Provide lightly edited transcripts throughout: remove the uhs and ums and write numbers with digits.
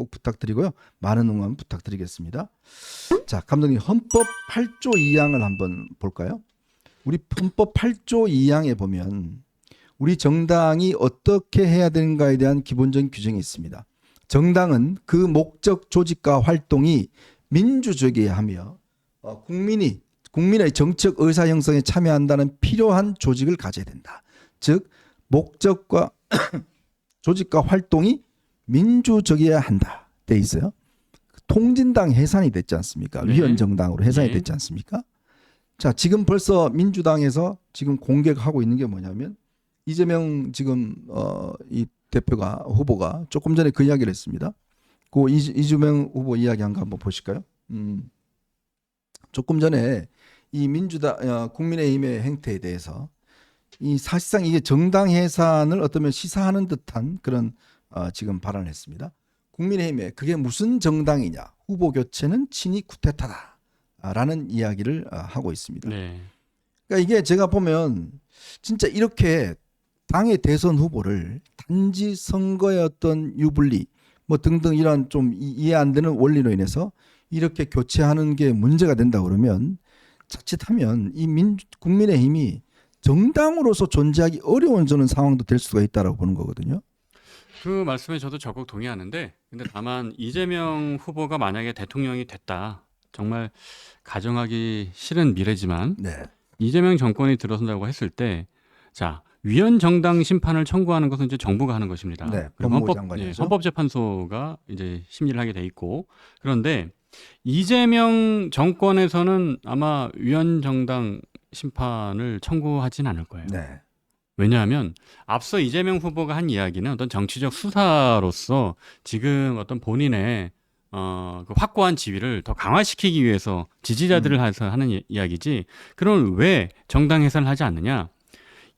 꼭 부탁드리고요. 많은 응원 부탁드리겠습니다. 자, 감독님 헌법 8조 2항을 한번 볼까요? 우리 헌법 8조 2항에 보면 우리 정당이 어떻게 해야 되는가에 대한 기본적인 규정이 있습니다. 정당은 그 목적 조직과 활동이 민주적이어야 하며 국민의 정책 의사 형성에 참여한다는 필요한 조직을 가져야 된다. 즉 목적과 조직과 활동이 민주적이어야 한다. 돼 있어요. 통진당 해산이 됐지 않습니까? 네. 위헌정당으로 해산이 네. 됐지 않습니까? 자, 지금 벌써 민주당에서 지금 공격하고 있는 게 뭐냐면 이재명 지금 이 대표가 후보가 조금 전에 그 이야기를 했습니다. 그 이재명 후보 이야기한 거 한번 보실까요? 조금 전에 이 민주당 국민의힘의 행태에 대해서 이 사실상 이게 정당 해산을 어쩌면 시사하는 듯한 그런 지금 발언을 했습니다. 국민의힘에 그게 무슨 정당이냐? 후보 교체는 친이 쿠데타다라는 이야기를 하고 있습니다. 네. 그러니까 이게 제가 보면 진짜 이렇게 당의 대선 후보를 단지 선거의 어떤 유불리 뭐 등등 이런 좀 이해 안 되는 원리로 인해서 이렇게 교체하는 게 문제가 된다 그러면 자칫하면 이 국민의힘이 정당으로서 존재하기 어려운 저는 상황도 될 수가 있다라고 보는 거거든요. 그 말씀에 저도 적극 동의하는데, 근데 다만 이재명 후보가 만약에 대통령이 됐다, 정말 가정하기 싫은 미래지만 네. 이재명 정권이 들어선다고 했을 때, 자, 위헌 정당 심판을 청구하는 것은 이제 정부가 하는 것입니다. 네, 그리고 법무부 장관이죠. 헌법재판소가 이제 심리를 하게 돼 있고, 그런데 이재명 정권에서는 아마 위헌 정당 심판을 청구하진 않을 거예요. 네. 왜냐하면 앞서 이재명 후보가 한 이야기는 어떤 정치적 수사로서 지금 어떤 본인의 그 확고한 지위를 더 강화시키기 위해서 지지자들을 해서 하는 이야기지. 그럼 왜 정당 해산을 하지 않느냐?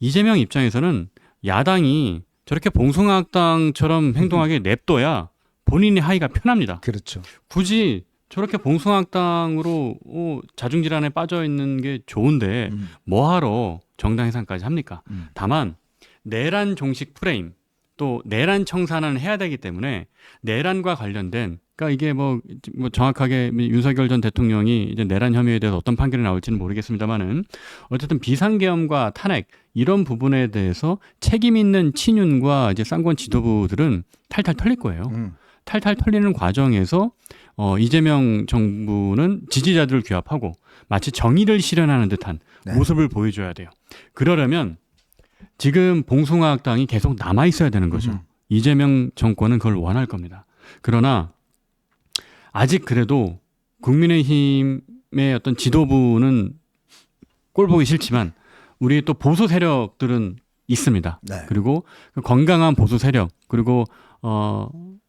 이재명 입장에서는 야당이 저렇게 봉숭아학당처럼 행동하게 냅둬야 본인의 하기가 편합니다. 그렇죠. 굳이 저렇게 봉숭아학당으로 자중질환에 빠져 있는 게 좋은데 뭐하러 정당 해산까지 합니까? 다만 내란 종식 프레임 또 내란 청산을 해야 되기 때문에 내란과 관련된, 그러니까 이게 뭐 정확하게 윤석열 전 대통령이 이제 내란 혐의에 대해서 어떤 판결이 나올지는 모르겠습니다만은 어쨌든 비상계엄과 탄핵 이런 부분에 대해서 책임 있는 친윤과 이제 쌍권 지도부들은 탈탈 털릴 거예요. 탈탈 털리는 과정에서 이재명 정부는 지지자들을 규합하고 마치 정의를 실현하는 듯한 네. 모습을 보여줘야 돼요. 그러려면 지금 봉숭아학당이 계속 남아 있어야 되는 거죠. 이재명 정권은 그걸 원할 겁니다. 그러나 아직 그래도 국민의힘의 어떤 지도부는 꼴 보기 싫지만 우리 또 보수 세력들은 있습니다. 네. 그리고 그 건강한 보수 세력, 그리고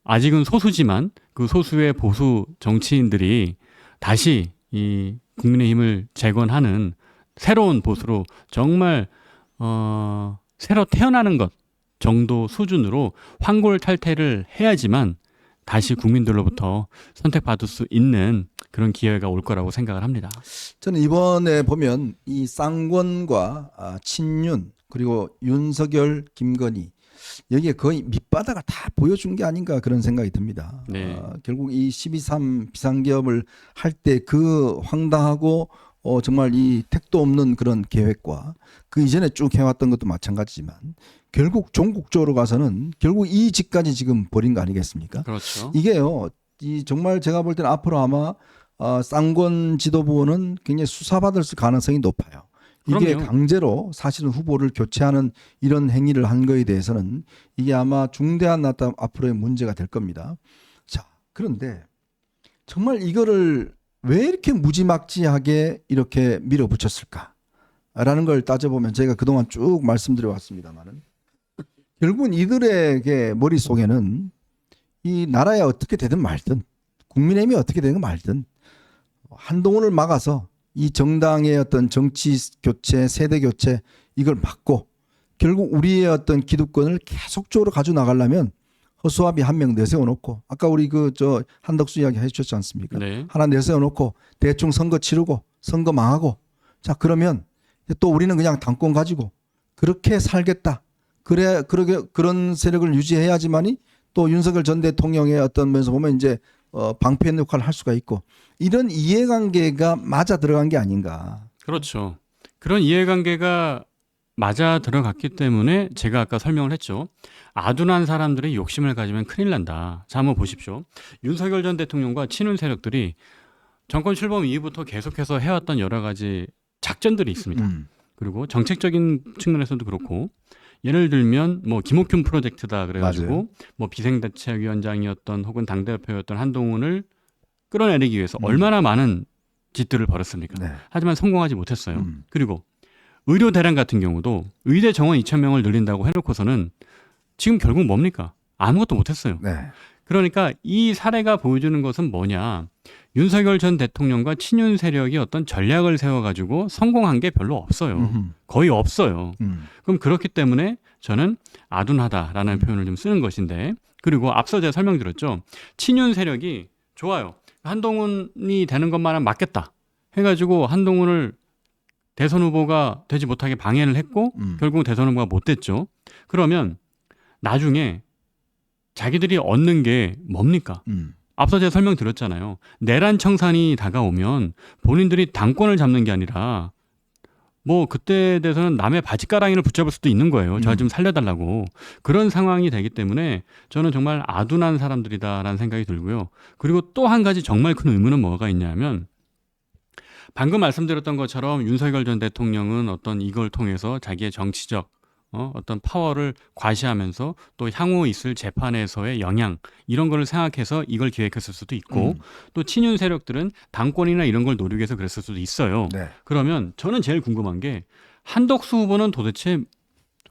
아직은 소수지만 그 소수의 보수 정치인들이 다시 이 국민의힘을 재건하는 새로운 보수로 정말 새로 태어나는 것 정도 수준으로 환골탈태를 해야지만 다시 국민들로부터 선택받을 수 있는 그런 기회가 올 거라고 생각을 합니다. 저는 이번에 보면 이 쌍권과 친윤 그리고 윤석열, 김건희 여기에 거의 밑바닥을 다 보여준 게 아닌가 그런 생각이 듭니다. 네. 결국 이 12.3 비상계엄을 할 때 그 황당하고 정말 이 택도 없는 그런 계획과 그 이전에 쭉 해왔던 것도 마찬가지지만 결국 종국적으로 가서는 결국 이 집까지 지금 벌인 거 아니겠습니까? 그렇죠. 이게요, 이 정말 제가 볼 때는 앞으로 아마 쌍권 지도부는 굉장히 수사받을 가능성이 높아요. 이게 그럼요. 강제로 사실은 후보를 교체하는 이런 행위를 한 거에 대해서는 이게 아마 중대한 앞으로의 문제가 될 겁니다. 자, 그런데 정말 이거를 왜 이렇게 무지막지하게 이렇게 밀어붙였을까라는 걸 따져보면 제가 그동안 쭉 말씀드려 왔습니다만은 결국은 이들에게 머릿속에는 이 나라에 어떻게 되든 말든 국민의힘이 어떻게 되든 말든 한동훈을 막아서 이 정당의 어떤 정치 교체, 세대 교체 이걸 막고 결국 우리의 어떤 기득권을 계속적으로 가져 나가려면 허수아비 한 명 내세워놓고 아까 우리 한덕수 이야기 해주셨지 않습니까? 네. 하나 내세워놓고 대충 선거 치르고 선거 망하고 자 그러면 또 우리는 그냥 당권 가지고 그렇게 살겠다. 그래 그러게 그런 세력을 유지해야지만이 또 윤석열 전 대통령의 어떤 면에서 보면 이제 방패 역할을 할 수가 있고 이런 이해관계가 맞아 들어간 게 아닌가. 그렇죠. 그런 이해관계가 맞아 들어갔기 때문에 제가 아까 설명을 했죠. 아둔한 사람들이 욕심을 가지면 큰일 난다. 자, 한번 보십시오. 윤석열 전 대통령과 친윤 세력들이 정권 출범 이후부터 계속해서 해왔던 여러 가지 작전들이 있습니다. 그리고 정책적인 측면에서도 그렇고 예를 들면 뭐 김옥균 프로젝트다 그래가지고 맞아요. 뭐 비상대책위원장이었던 혹은 당대표였던 한동훈을 끌어내리기 위해서 얼마나 많은 짓들을 벌였습니까? 네. 하지만 성공하지 못했어요. 그리고 의료 대란 같은 경우도 의대 정원 2,000명을 늘린다고 해놓고서는 지금 결국 뭡니까? 아무것도 못했어요. 네. 그러니까 이 사례가 보여주는 것은 뭐냐? 윤석열 전 대통령과 친윤 세력이 어떤 전략을 세워가지고 성공한 게 별로 없어요. 거의 없어요. 그럼 그렇기 때문에 저는 아둔하다라는 표현을 좀 쓰는 것인데, 그리고 앞서 제가 설명드렸죠. 친윤 세력이 좋아요. 한동훈이 되는 것만은 맞겠다 해가지고 한동훈을 대선 후보가 되지 못하게 방해를 했고 결국 대선 후보가 못 됐죠. 그러면 나중에 자기들이 얻는 게 뭡니까? 앞서 제가 설명드렸잖아요. 내란 청산이 다가오면 본인들이 당권을 잡는 게 아니라 뭐 그때 돼서는 남의 바지가랑이를 붙잡을 수도 있는 거예요. 저 좀 살려달라고. 그런 상황이 되기 때문에 저는 정말 아둔한 사람들이다라는 생각이 들고요. 그리고 또 한 가지 정말 큰 의문은 뭐가 있냐면 방금 말씀드렸던 것처럼 윤석열 전 대통령은 어떤 이걸 통해서 자기의 정치적 어떤 파워를 과시하면서 또 향후 있을 재판에서의 영향 이런 거를 생각해서 이걸 기획했을 수도 있고 또 친윤 세력들은 당권이나 이런 걸 노리기 위해서 그랬을 수도 있어요. 네. 그러면 저는 제일 궁금한 게 한덕수 후보는 도대체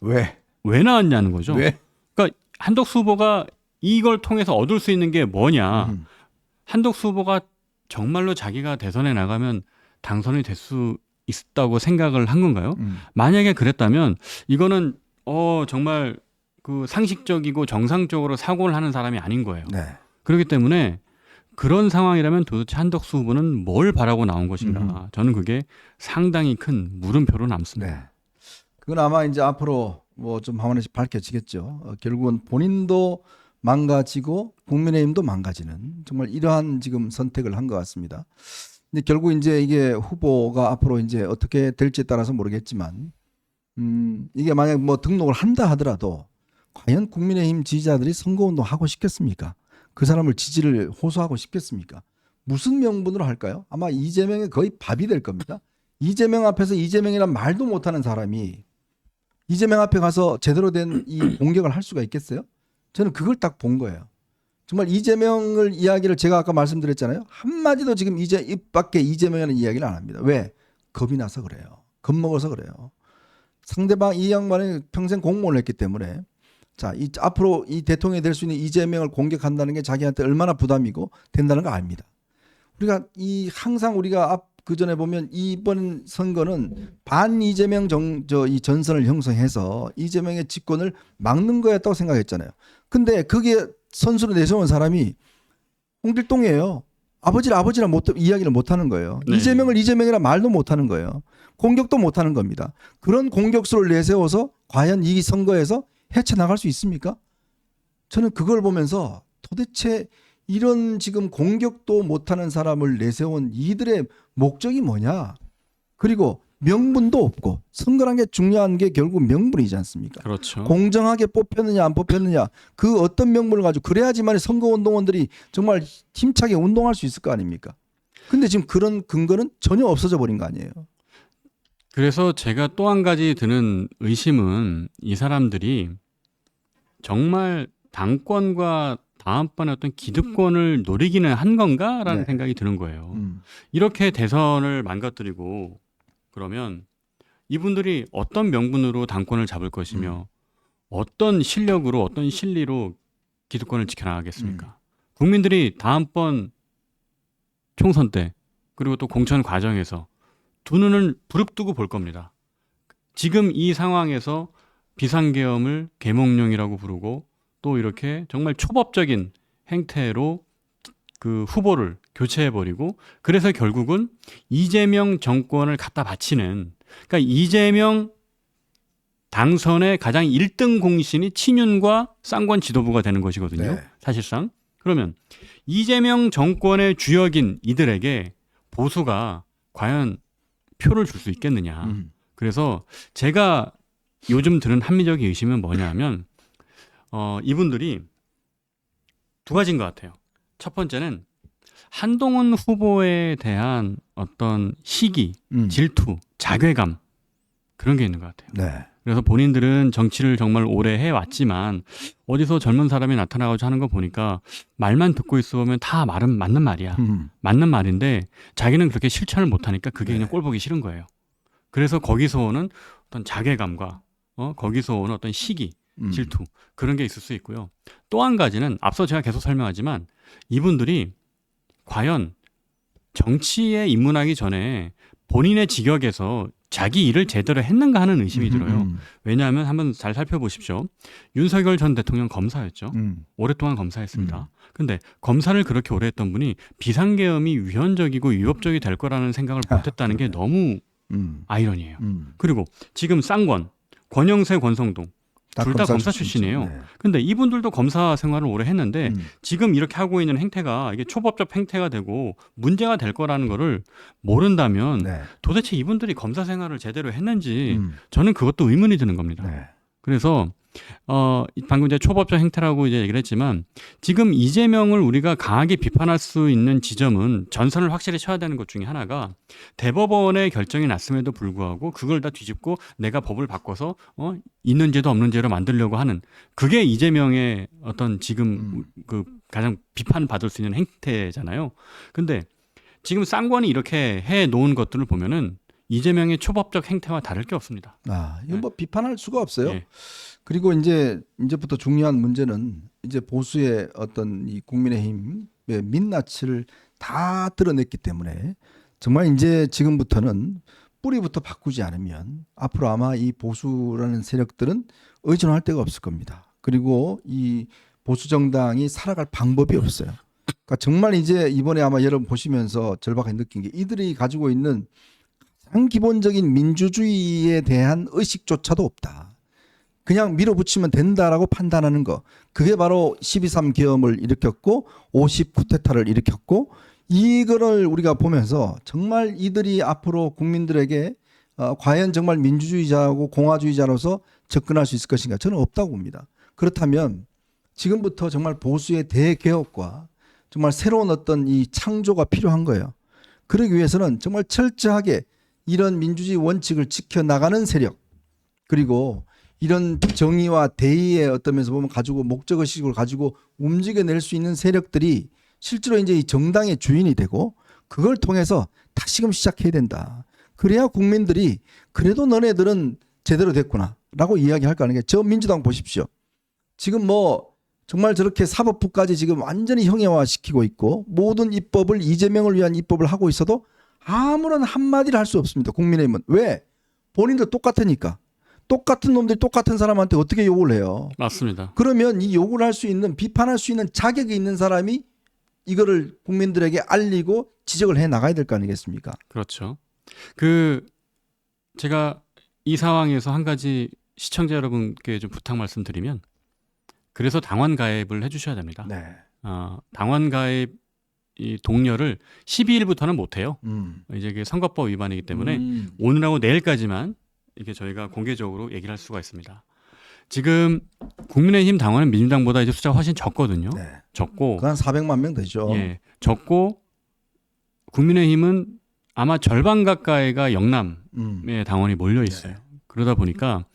왜 나왔냐는 거죠. 왜? 그러니까 한덕수 후보가 이걸 통해서 얻을 수 있는 게 뭐냐. 한덕수 후보가 정말로 자기가 대선에 나가면 당선이 될 수 있다고 생각을 한 건가요? 만약에 그랬다면 이거는 정말 그 상식적이고 정상적으로 사고를 하는 사람이 아닌 거예요. 네. 그렇기 때문에 그런 상황이라면 도대체 한덕수 후보는 뭘 바라고 나온 것인가? 저는 그게 상당히 큰 물음표로 남습니다. 네. 그건 아마 이제 앞으로 뭐 좀 하나씩 밝혀지겠죠. 결국은 본인도 망가지고 국민의힘도 망가지는 정말 이러한 지금 선택을 한 것 같습니다. 근데 결국 이제 이게 후보가 앞으로 이제 어떻게 될지에 따라서 모르겠지만, 이게 만약 뭐 등록을 한다 하더라도 과연 국민의힘 지지자들이 선거운동 하고 싶겠습니까? 그 사람을 지지를 호소하고 싶겠습니까? 무슨 명분으로 할까요? 아마 이재명의 거의 밥이 될 겁니다. 이재명 앞에서 이재명이란 말도 못하는 사람이 이재명 앞에 가서 제대로 된 이 공격을 할 수가 있겠어요? 저는 그걸 딱 본 거예요. 정말 이재명을 이야기를 제가 아까 말씀드렸잖아요. 한마디도 지금 이제 입 밖에 이재명이라는 이야기를 안 합니다. 왜? 겁이 나서 그래요. 겁먹어서 그래요. 상대방 이 양반이 평생 공무원을 했기 때문에 자, 앞으로 이 대통령이 될 수 있는 이재명을 공격한다는 게 자기한테 얼마나 부담이고 된다는 거 압니다. 우리가 항상 우리가 그 전에 보면 이번 선거는 반 이재명 이 전선을 형성해서 이재명의 집권을 막는 거였다고 생각했잖아요. 근데 그게 선수로 내세운 사람이 홍길동이에요. 아버지라 이야기를 못 하는 거예요. 네. 이재명을 이재명이라 말도 못 하는 거예요. 공격도 못 하는 겁니다. 그런 공격수를 내세워서 과연 이 선거에서 헤쳐나갈 수 있습니까? 저는 그걸 보면서 도대체 이런 지금 공격도 못하는 사람을 내세운 이들의 목적이 뭐냐? 그리고 명분도 없고 선거란 게 중요한 게 결국 명분이지 않습니까? 그렇죠. 공정하게 뽑혔느냐 안 뽑혔느냐 그 어떤 명분을 가지고 그래야지만 선거운동원들이 정말 힘차게 운동할 수 있을 거 아닙니까? 근데 지금 그런 근거는 전혀 없어져 버린 거 아니에요. 그래서 제가 또 한 가지 드는 의심은 이 사람들이 정말 당권과 다음번에 어떤 기득권을 노리기는 한 건가라는 네. 생각이 드는 거예요. 이렇게 대선을 망가뜨리고 그러면 이분들이 어떤 명분으로 당권을 잡을 것이며 어떤 실력으로 어떤 실리로 기득권을 지켜나가겠습니까? 국민들이 다음번 총선 때 그리고 또 공천 과정에서 두 눈을 부릅뜨고 볼 겁니다. 지금 이 상황에서 비상계엄을 계몽령이라고 부르고 또 이렇게 정말 초법적인 행태로 그 후보를 교체해버리고 그래서 결국은 이재명 정권을 갖다 바치는 그러니까 이재명 당선의 가장 1등 공신이 친윤과 쌍권 지도부가 되는 것이거든요. 네. 사실상. 그러면 이재명 정권의 주역인 이들에게 보수가 과연 표를 줄 수 있겠느냐. 그래서 제가 요즘 드는 합리적인 의심은 뭐냐면 이분들이 두 가지인 것 같아요. 첫 번째는 한동훈 후보에 대한 어떤 시기, 질투, 자괴감 그런 게 있는 것 같아요. 네. 그래서 본인들은 정치를 정말 오래 해왔지만 어디서 젊은 사람이 나타나가지고 하는 거 보니까 말만 듣고 있어 보면 다 말은 맞는 말이야. 맞는 말인데 자기는 그렇게 실천을 못하니까 그게 그냥 꼴보기 싫은 거예요. 그래서 거기서 오는 어떤 자괴감과 거기서 오는 어떤 시기, 질투 그런 게 있을 수 있고요. 또 한 가지는 앞서 제가 계속 설명하지만 이분들이 과연 정치에 입문하기 전에 본인의 직역에서 자기 일을 제대로 했는가 하는 의심이 들어요. 왜냐하면 한번 잘 살펴보십시오. 윤석열 전 대통령 검사였죠. 오랫동안 검사했습니다. 근데 검사를 그렇게 오래 했던 분이 비상계엄이 위헌적이고 위법적이 될 거라는 생각을 못했다는 게 너무 아이러니해요. 그리고 지금 쌍권, 권영세, 권성동 둘 다 검사 출신이에요. 네. 근데 이분들도 검사 생활을 오래 했는데 지금 이렇게 하고 있는 행태가 이게 초법적 행태가 되고 문제가 될 거라는 거를 모른다면 네. 도대체 이분들이 검사 생활을 제대로 했는지 저는 그것도 의문이 드는 겁니다. 네. 그래서 방금 이제 초법적 행태라고 이제 얘기를 했지만 지금 이재명을 우리가 강하게 비판할 수 있는 지점은 전선을 확실히 쳐야 되는 것 중에 하나가 대법원의 결정이 났음에도 불구하고 그걸 다 뒤집고 내가 법을 바꿔서 있는 죄도 없는 죄로 만들려고 하는 그게 이재명의 어떤 지금 그 가장 비판받을 수 있는 행태잖아요. 근데 지금 쌍권이 이렇게 해 놓은 것들을 보면은 이재명의 초법적 행태와 다를 게 없습니다. 이건 뭐 비판할 수가 없어요. 예. 그리고 이제부터 중요한 문제는 이제 보수의 어떤 이 국민의힘의 민낯을 다 드러냈기 때문에 정말 이제 지금부터는 뿌리부터 바꾸지 않으면 앞으로 아마 이 보수라는 세력들은 의존할 데가 없을 겁니다. 그리고 이 보수 정당이 살아갈 방법이 없어요. 그러니까 정말 이제 이번에 아마 여러분 보시면서 절박하게 느낀 게 이들이 가지고 있는 가장 기본적인 민주주의에 대한 의식조차도 없다. 그냥 밀어붙이면 된다라고 판단하는 거. 그게 바로 12.3 계엄을 일으켰고 50 쿠데타를 일으켰고 이거를 우리가 보면서 정말 이들이 앞으로 국민들에게 과연 정말 민주주의자하고 공화주의자로서 접근할 수 있을 것인가? 저는 없다고 봅니다. 그렇다면 지금부터 정말 보수의 대개혁과 정말 새로운 어떤 이 창조가 필요한 거예요. 그러기 위해서는 정말 철저하게 이런 민주주의 원칙을 지켜나가는 세력 그리고 이런 정의와 대의의 어떤 면에서 보면 가지고 목적의식을 가지고 움직여낼 수 있는 세력들이 실제로 이제 이 정당의 주인이 되고 그걸 통해서 다시금 시작해야 된다. 그래야 국민들이 그래도 너네들은 제대로 됐구나 라고 이야기할 거 아니에요. 저 민주당 보십시오. 지금 뭐 정말 저렇게 사법부까지 지금 완전히 형해화시키고 있고 모든 입법을 이재명을 위한 입법을 하고 있어도 아무런 한마디를 할 수 없습니다. 국민의힘은. 왜? 본인도 똑같으니까. 똑같은 놈들이 똑같은 사람한테 어떻게 욕을 해요? 맞습니다. 그러면 이 욕을 할 수 있는 비판할 수 있는 자격이 있는 사람이 이거를 국민들에게 알리고 지적을 해 나가야 될 거 아니겠습니까? 그렇죠. 제가 이 상황에서 한 가지 시청자 여러분께 좀 부탁 말씀드리면 그래서 당원 가입을 해주셔야 됩니다. 네. 당원 가입 이 동료를 12일부터는 못 해요. 이제 이게 선거법 위반이기 때문에 오늘하고 내일까지만 이렇게 저희가 공개적으로 얘기를 할 수가 있습니다. 지금 국민의힘 당원은 민주당보다 이제 숫자가 훨씬 적거든요. 네. 적고 한 400만 명 되죠. 예, 적고 국민의힘은 아마 절반 가까이가 영남의 당원이 몰려 있어요. 그러다 보니까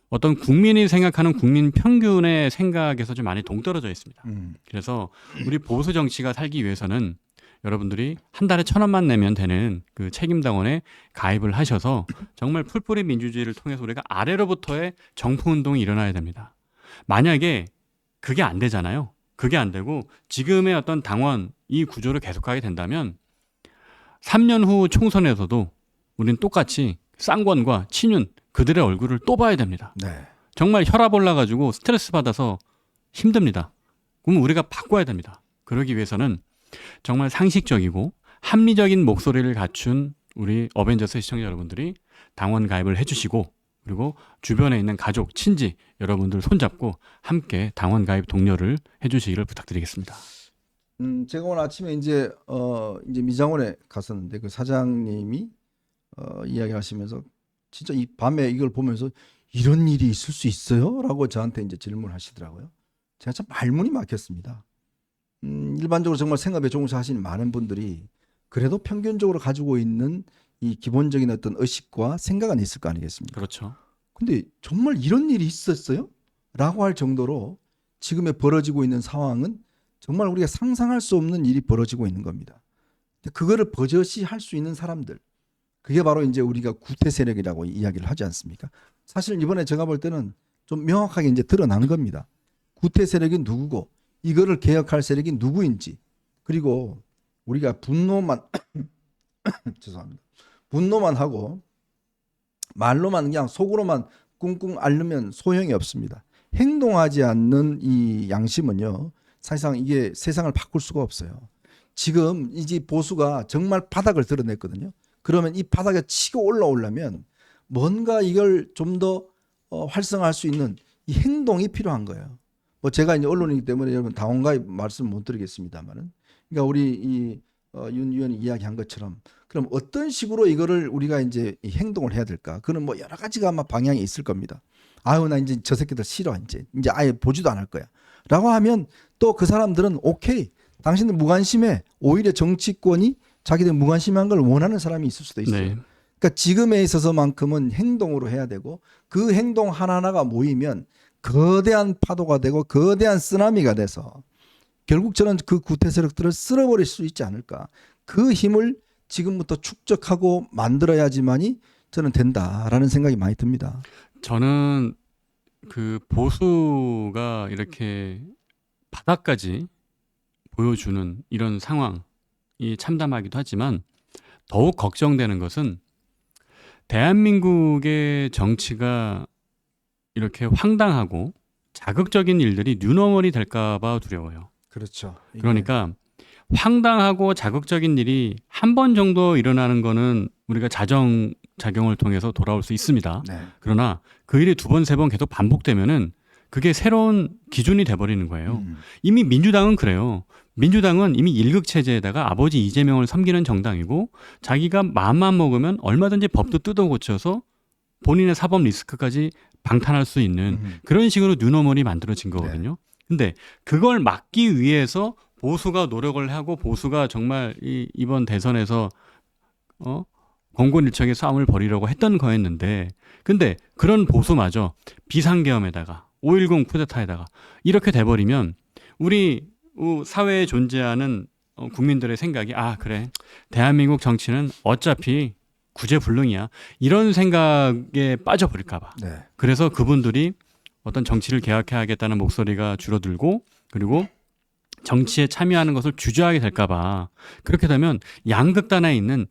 어떤 국민이 생각하는 국민 평균의 생각에서 좀 많이 동떨어져 있습니다. 그래서 우리 보수 정치가 살기 위해서는 여러분들이 한 달에 1,000원만 내면 되는 그 책임당원에 가입을 하셔서 정말 풀뿌리 민주주의를 통해서 우리가 아래로부터의 정풍운동이 일어나야 됩니다. 만약에 그게 안 되잖아요. 그게 안 되고 지금의 어떤 당원 이 구조를 계속하게 된다면 3년 후 총선에서도 우리는 똑같이 쌍권과 친윤 그들의 얼굴을 또 봐야 됩니다. 네. 정말 혈압 올라가지고 스트레스 받아서 힘듭니다. 그럼 우리가 바꿔야 됩니다. 그러기 위해서는 정말 상식적이고 합리적인 목소리를 갖춘 우리 어벤져스 시청자 여러분들이 당원 가입을 해주시고 그리고 주변에 있는 가족, 친지 여러분들 손잡고 함께 당원 가입 독려를 해주시기를 부탁드리겠습니다. 제가 오늘 아침에 이제 미장원에 갔었는데 그 사장님이 이야기하시면서 진짜 이 밤에 이걸 보면서 이런 일이 있을 수 있어요?라고 저한테 이제 질문하시더라고요. 제가 참 말문이 막혔습니다. 일반적으로 정말 생업에 종사하시는 많은 분들이 그래도 평균적으로 가지고 있는 이 기본적인 어떤 의식과 생각은 있을 거 아니겠습니까? 그렇죠. 근데 정말 이런 일이 있었어요? 라고 할 정도로 지금에 벌어지고 있는 상황은 정말 우리가 상상할 수 없는 일이 벌어지고 있는 겁니다. 근데 그거를 버젓이 할 수 있는 사람들, 그게 바로 이제 우리가 구태 세력이라고 이야기를 하지 않습니까? 사실 이번에 제가 볼 때는 좀 명확하게 이제 드러난 겁니다. 구태 세력이 누구고 이거를 개혁할 세력이 누구인지, 그리고 우리가 분노만 죄송합니다. 분노만 하고 말로만 그냥 속으로만 꿍꿍 앓으면 소용이 없습니다. 행동하지 않는 이 양심은요, 사실상 이게 세상을 바꿀 수가 없어요. 지금 이제 보수가 정말 바닥을 드러냈거든요. 그러면 이 바닥에 치고 올라오려면 뭔가 이걸 좀 더 활성화할 수 있는 이 행동이 필요한 거예요. 뭐 제가 이제 언론이기 때문에 여러분 당원가입 말씀 못 드리겠습니다만은, 그러니까 우리 윤 의원이 이야기한 것처럼 그럼 어떤 식으로 이거를 우리가 이제 행동을 해야 될까? 그는 뭐 여러 가지가 아마 방향이 있을 겁니다. 아유, 나 이제 저 새끼들 싫어. 이제 아예 보지도 않을 거야. 라고 하면 또 그 사람들은 오케이. 당신들 무관심해. 오히려 정치권이 자기들 무관심한 걸 원하는 사람이 있을 수도 있어요. 네. 그러니까 지금에 있어서만큼은 행동으로 해야 되고, 그 행동 하나하나가 모이면 거대한 파도가 되고 거대한 쓰나미가 돼서 결국 저는 그 구태 세력들을 쓸어버릴 수 있지 않을까. 그 힘을 지금부터 축적하고 만들어야지만이 저는 된다라는 생각이 많이 듭니다. 저는 그 보수가 이렇게 바닥까지 보여주는 이런 상황이 참담하기도 하지만 더욱 걱정되는 것은 대한민국의 정치가 이렇게 황당하고 자극적인 일들이 뉴노멀이 될까 봐 두려워요. 그렇죠. 그러니까 황당하고 자극적인 일이 한 번 정도 일어나는 거는 우리가 자정작용을 통해서 돌아올 수 있습니다. 네. 그러나 그 일이 두 번, 세 번 계속 반복되면은 그게 새로운 기준이 돼버리는 거예요. 이미 민주당은 그래요. 민주당은 이미 일극체제에다가 아버지 이재명을 섬기는 정당이고 자기가 마음만 먹으면 얼마든지 법도 뜯어 고쳐서 본인의 사법 리스크까지 방탄할 수 있는 그런 식으로 뉴노멀이 만들어진 거거든요. 근데 그걸 막기 위해서 보수가 노력을 하고 보수가 정말 이번 대선에서 공곤일척의 싸움을 벌이려고 했던 거였는데, 근데 그런 보수마저 비상계엄에다가 5.10 쿠데타에다가 이렇게 돼버리면 우리 사회에 존재하는 국민들의 생각이 그래 대한민국 정치는 어차피 구제불능이야 이런 생각에 빠져버릴까 봐. 네. 그래서 그분들이 어떤 정치를 개혁해야겠다는 목소리가 줄어들고 그리고 정치에 참여하는 것을 주저하게 될까 봐. 그렇게 되면 양극단에 있는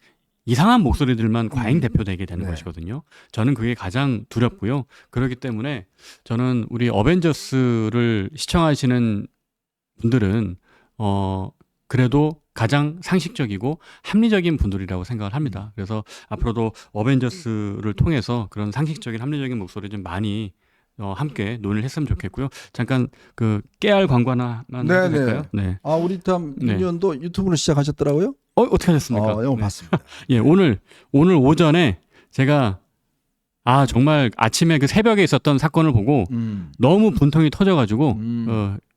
이상한 목소리들만 과잉 대표되게 되는 것이거든요. 저는 그게 가장 두렵고요. 그렇기 때문에 저는 우리 어벤져스를 시청하시는 분들은 그래도 가장 상식적이고 합리적인 분들이라고 생각을 합니다. 그래서 앞으로도 어벤져스를 통해서 그런 상식적인 합리적인 목소리 좀 많이 함께 논의를 했으면 좋겠고요. 잠깐 그 깨알 광고 하나만 해도 될까요? 네. 우리 참 민주원도 유튜브를 시작하셨더라고요? 어떻게 하셨습니까? 영어 봤습니다. 예, 오늘 오전에 제가 정말 아침에 그 새벽에 있었던 사건을 보고 너무 분통이 터져가지고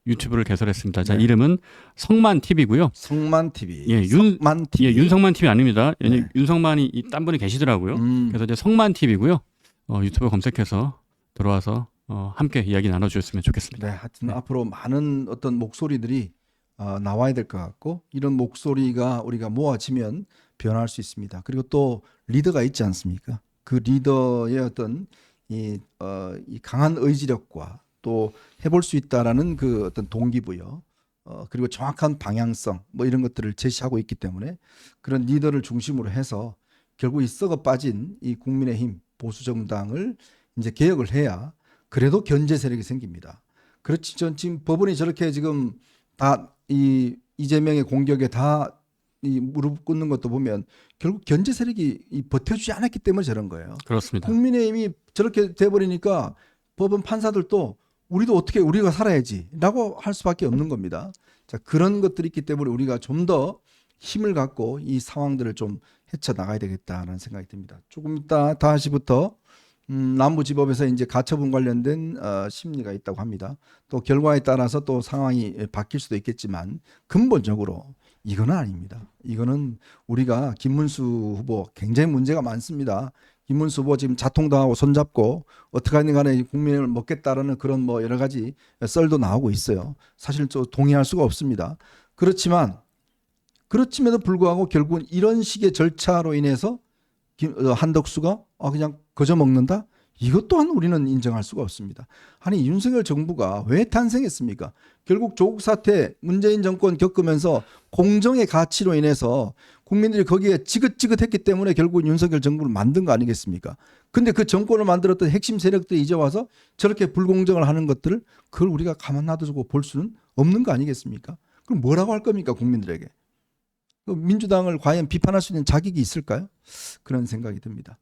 유튜브를 개설했습니다. 자, 이름은 성만 TV고요. 성만 TV. 예, 성만 TV. 예, 윤성만 TV 아닙니다. 윤성만이 딴 분이 계시더라고요. 그래서 이제 성만 TV고요. 유튜브 검색해서 들어와서 함께 이야기 나눠주셨으면 좋겠습니다. 네, 하여튼 앞으로 많은 어떤 목소리들이 나와야 될 것 같고, 이런 목소리가 우리가 모아지면 변화할 수 있습니다. 그리고 또 리더가 있지 않습니까? 그 리더의 어떤 이 강한 의지력과 또 해볼 수 있다라는 그 어떤 동기부여, 그리고 정확한 방향성 뭐 이런 것들을 제시하고 있기 때문에 그런 리더를 중심으로 해서 결국 이 썩어 빠진 이 국민의힘 보수 정당을 이제 개혁을 해야 그래도 견제 세력이 생깁니다. 그렇지, 전 지금 법원이 저렇게 지금 다 이 이재명의 공격에 다 이 무릎 꿇는 것도 보면 결국 견제 세력이 이 버텨주지 않았기 때문에 저런 거예요. 그렇습니다. 국민의힘이 저렇게 돼버리니까 법원 판사들도 우리도 어떻게 우리가 살아야지라고 할 수밖에 없는 겁니다. 자, 그런 것들이 있기 때문에 우리가 좀 더 힘을 갖고 이 상황들을 좀 헤쳐나가야 되겠다는 생각이 듭니다. 조금 이따 다시부터 남부지법에서 이제 가처분 관련된 심리가 있다고 합니다. 또 결과에 따라서 또 상황이 바뀔 수도 있겠지만 근본적으로 이거는 아닙니다. 이거는 우리가 김문수 후보 굉장히 문제가 많습니다. 김문수 후보 지금 자통당하고 손잡고 어떻게 하든 간에 국민을 먹겠다라는 그런 뭐 여러 가지 썰도 나오고 있어요. 사실 또 동의할 수가 없습니다. 그렇지만도 불구하고 결국은 이런 식의 절차로 인해서 한덕수가 그냥 거저 먹는다? 이것 또한 우리는 인정할 수가 없습니다. 아니 윤석열 정부가 왜 탄생했습니까? 결국 조국 사태 문재인 정권 겪으면서 공정의 가치로 인해서 국민들이 거기에 지긋지긋했기 때문에 결국 윤석열 정부를 만든 거 아니겠습니까? 근데 그 정권을 만들었던 핵심 세력들이 이제 와서 저렇게 불공정을 하는 것들을 그걸 우리가 가만 놔두고 볼 수는 없는 거 아니겠습니까? 그럼 뭐라고 할 겁니까 국민들에게? 민주당을 과연 비판할 수 있는 자격이 있을까요? 그런 생각이 듭니다.